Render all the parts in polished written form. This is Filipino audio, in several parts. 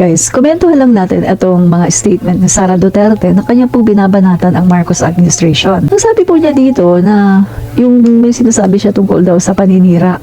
Guys, komentuhan lang natin itong mga statement ni Sara Duterte na kanya po binabanatan ang Marcos administration. Ang sabi po niya dito na yung may sinasabi siya tungkol daw sa paninira.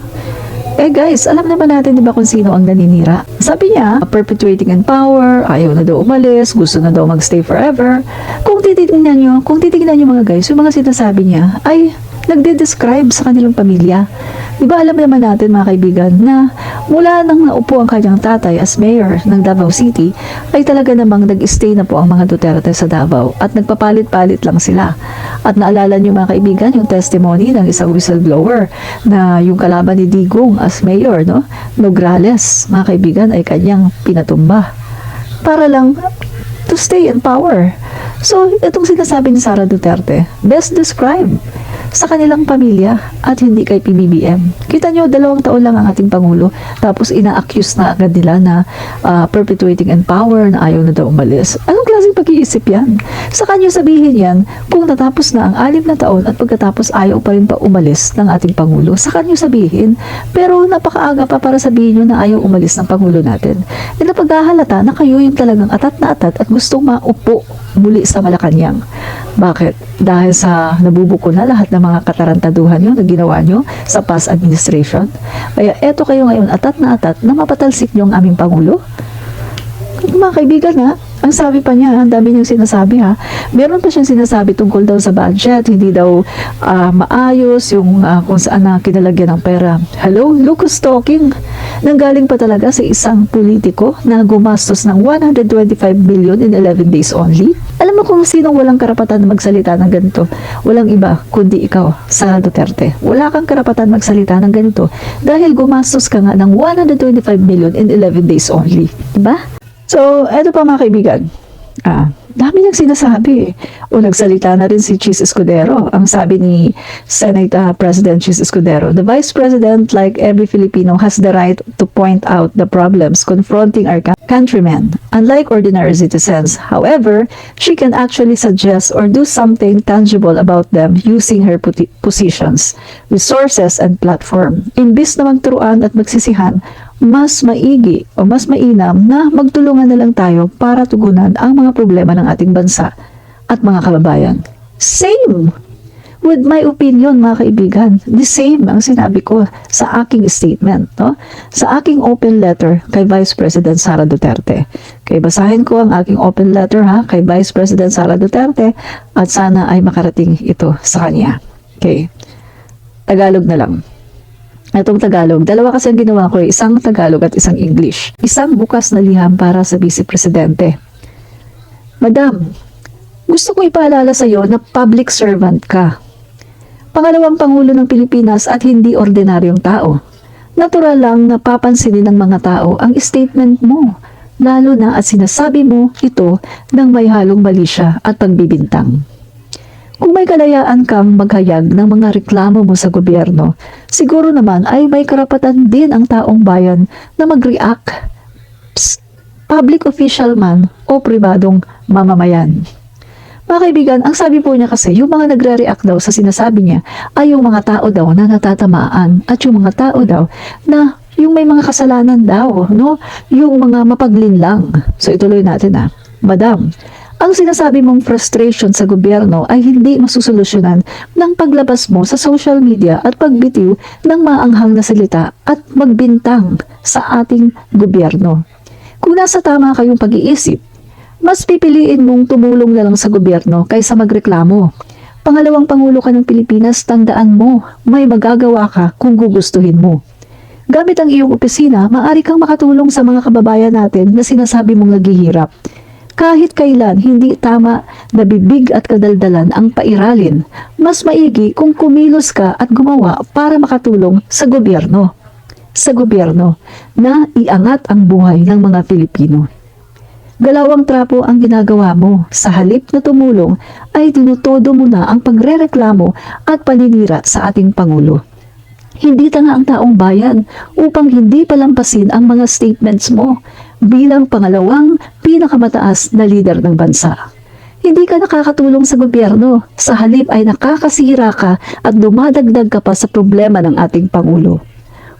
Eh guys, alam naman natin diba kung sino ang naninira? Sabi niya, perpetuating in power, ayaw na daw umalis, gusto na daw magstay forever. Kung titignan nyo mga guys, yung mga sinasabi niya ay nagde-describe sa kanilang pamilya. Diba alam naman natin mga kaibigan na mula nang naupo ang kanyang tatay as mayor ng Davao City ay talaga namang nag-stay na po ang mga Duterte sa Davao at nagpapalit-palit lang sila. At naalala niyo mga kaibigan yung testimony ng isang whistleblower na yung kalaban ni Digong as mayor, no? Nograles, mga kaibigan, ay kanyang pinatumba para lang to stay in power. So, itong sinasabi ni Sara Duterte, best describe sa kanilang pamilya at hindi kay PBBM. Kita nyo, 2 taon lang ang ating Pangulo tapos ina-accuse na agad nila na perpetuating in power, na ayaw na daw umalis. Anong klaseng pag-iisip yan? Sa kanyo sabihin yan kung natapos na ang 6 na taon at pagkatapos ayaw pa rin pa umalis ng ating Pangulo. Sa kanyo sabihin, pero napakaaga pa para sabihin nyo na ayaw umalis ng Pangulo natin. E napaghahalata na kayo yung talagang atat na atat at gustong maupo muli sa Malacanang. Bakit? Dahil sa nabubuko na lahat ng mga katarantaduhan nyo na ginawa nyo sa past administration. Kaya eto kayo ngayon atat na mapatalsik nyo ang aming Pangulo. Mga kaibigan ha, ang sabi pa niya, ang dami niyang sinasabi ha. Meron pa siyang sinasabi tungkol daw sa budget, hindi daw maayos yung kung saan na kinalagyan ng pera. Hello, Lucas talking. Nanggaling pa talaga sa isang politiko na gumastos ng 125 billion in 11 days only. Alam mo kung sinong walang karapatan na magsalita ng ganito? Walang iba kundi ikaw, Sara Duterte. Wala kang karapatan magsalita ng ganito dahil gumastos ka nga ng 125 billion in 11 days only. Diba? So, eto pa mga kaibigan. Dami niyang sinasabi. O nagsalita na rin si Chis Escudero. Ang sabi ni Senate President Chis Escudero, the Vice President, like every Filipino, has the right to point out the problems confronting our countrymen, unlike ordinary citizens. However, she can actually suggest or do something tangible about them using her positions, resources, and platform. Imbis na magturuan at magsisihan, mas maigi o mas mainam na magtulungan na lang tayo para tugunan ang mga problema ng ating bansa at mga kababayan. Same with my opinion mga kaibigan. The same ang sinabi ko sa aking statement, no? Sa aking open letter kay Vice President Sara Duterte. Kaya basahin ko ang aking open letter kay Vice President Sara Duterte at sana ay makarating ito sa kanya. Okay. Tagalog na lang. Itong Tagalog, 2 kasi ang ginawa ko, isang Tagalog at isang English. Isang bukas na liham para sa Vice Presidente. Madam, gusto ko ipaalala sa iyo na public servant ka. Pangalawang Pangulo ng Pilipinas at hindi ordinaryong tao. Natural lang na papansinin ng mga tao ang statement mo, lalo na at sinasabi mo ito ng may halong malisya at pagbibintang. Kung may kalayaan kang maghayag ng mga reklamo mo sa gobyerno, siguro naman ay may karapatan din ang taong bayan na mag-react. Public official man o pribadong mamamayan. Mga kaibigan, ang sabi po niya kasi, yung mga nagre-react daw sa sinasabi niya ay yung mga tao daw na natatamaan at yung mga tao daw na yung may mga kasalanan daw, no? Yung mga mapaglinlang. So ituloy natin Madam, ang sinasabi mong frustration sa gobyerno ay hindi masusolusyonan ng paglabas mo sa social media at pagbitiw ng maanghang na salita at magbintang sa ating gobyerno. Kung nasa tama kayong pag-iisip, mas pipiliin mong tumulong na lang sa gobyerno kaysa magreklamo. Pangalawang Pangulo ka ng Pilipinas, tandaan mo, may magagawa ka kung gugustuhin mo. Gamit ang iyong opisina, maaari kang makatulong sa mga kababayan natin na sinasabi mong naghihirap. Kahit kailan hindi tama na bibig at kadaldalan ang pairalin, mas maigi kung kumilos ka at gumawa para makatulong sa gobyerno. Sa gobyerno na iangat ang buhay ng mga Pilipino. Galawang trapo ang ginagawa mo. Sa halip na tumulong ay tinutodo mo na ang pagrereklamo at paninira sa ating Pangulo. Hindi tanga ang taong bayan upang hindi palampasin ang mga statements mo bilang pangalawang pinakamataas na leader ng bansa. Hindi ka nakakatulong sa gobyerno. Sa halip ay nakakasira ka at dumadagdag ka pa sa problema ng ating Pangulo.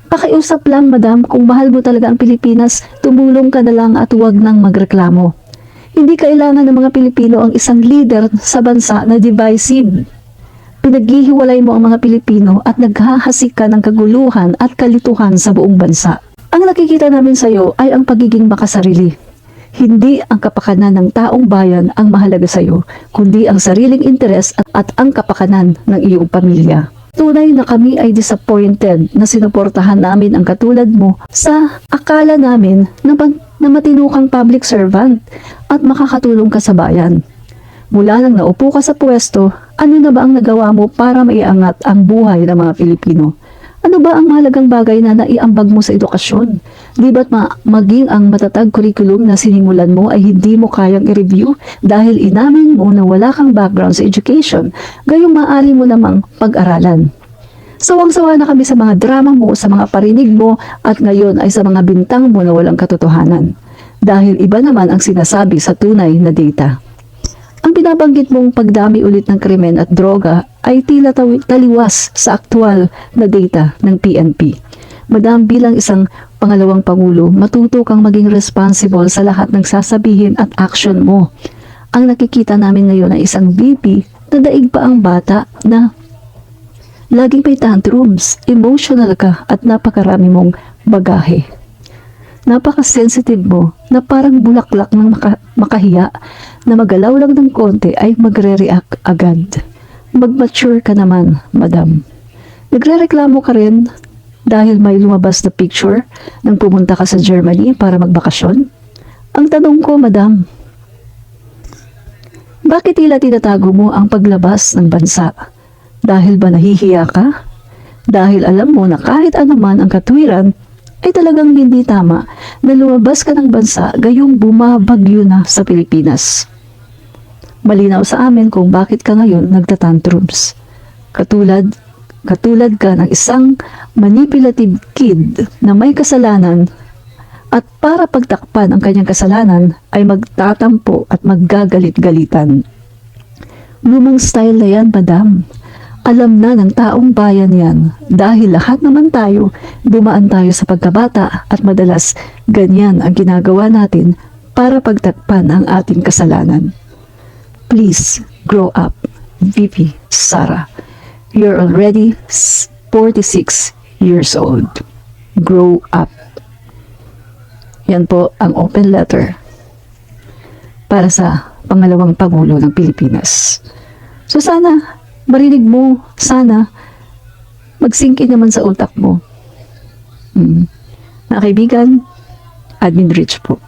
Pakiusap lang, madam, kung mahal mo talaga ang Pilipinas, tumulong ka na lang at huwag nang magreklamo. Hindi kailangan ng mga Pilipino ang isang leader sa bansa na divisive. Pinaghihiwalay mo ang mga Pilipino at naghahasik ka ng kaguluhan at kalituhan sa buong bansa. Ang nakikita namin sa iyo ay ang pagiging makasarili. Hindi ang kapakanan ng taong bayan ang mahalaga sa iyo, kundi ang sariling interes at ang kapakanan ng iyong pamilya. Tunay na kami ay disappointed na sinuportahan namin ang katulad mo sa akala namin na matino kang public servant at makakatulong ka sa bayan. Mula nang naupo ka sa pwesto, ano na ba ang nagawa mo para maiangat ang buhay ng mga Pilipino? Ano ba ang mahalagang bagay na naiambag mo sa edukasyon? Di ba't maging ang matatag curriculum na sinimulan mo ay hindi mo kayang i-review dahil inamin mo na wala kang background sa education, gayong maaari mo namang pag-aralan. Sawang-sawa na kami sa mga drama mo, sa mga parinig mo, at ngayon ay sa mga bintang mo na walang katotohanan. Dahil iba naman ang sinasabi sa tunay na data. Ang binabanggit mong pagdami ulit ng krimen at droga ay tila taliwas sa aktual na data ng PNP. Madam, bilang isang pangalawang pangulo, matuto kang maging responsible sa lahat ng sasabihin at action mo. Ang nakikita namin ngayon ay isang VP na daig pa ang bata na laging may tantrums, emotional ka at napakarami mong bagahe. Napaka-sensitive mo na parang bulaklak ng makahiya na magalaw lang ng konti ay magre-react agad. Mag-mature ka naman, madam. Nagre-reklamo ka rin dahil may lumabas na picture nang pumunta ka sa Germany para magbakasyon? Ang tanong ko, madam, bakit tila tinatago mo ang paglabas ng bansa? Dahil ba nahihiya ka? Dahil alam mo na kahit anuman ang katwiran, ay talagang hindi tama na lumabas ka ng bansa gayong bumabagyo na sa Pilipinas. Malinaw sa amin kung bakit ka ngayon nagtatantrums. Katulad ka ng isang manipulative kid na may kasalanan at para pagtakpan ang kanyang kasalanan ay magtatampo at maggagalit-galitan. Lumang style na yan, madam. Alam na ng taong bayan yan dahil lahat naman tayo dumaan tayo sa pagkabata at madalas ganyan ang ginagawa natin para pagtakpan ang ating kasalanan. Please grow up, VP Sara. You're already 46 years old. Grow up. Yan po ang open letter para sa pangalawang Pangulo ng Pilipinas. So sana marinig mo, sana mag-sink in naman sa utak mo. Mga kaibigan, Admin Rich po.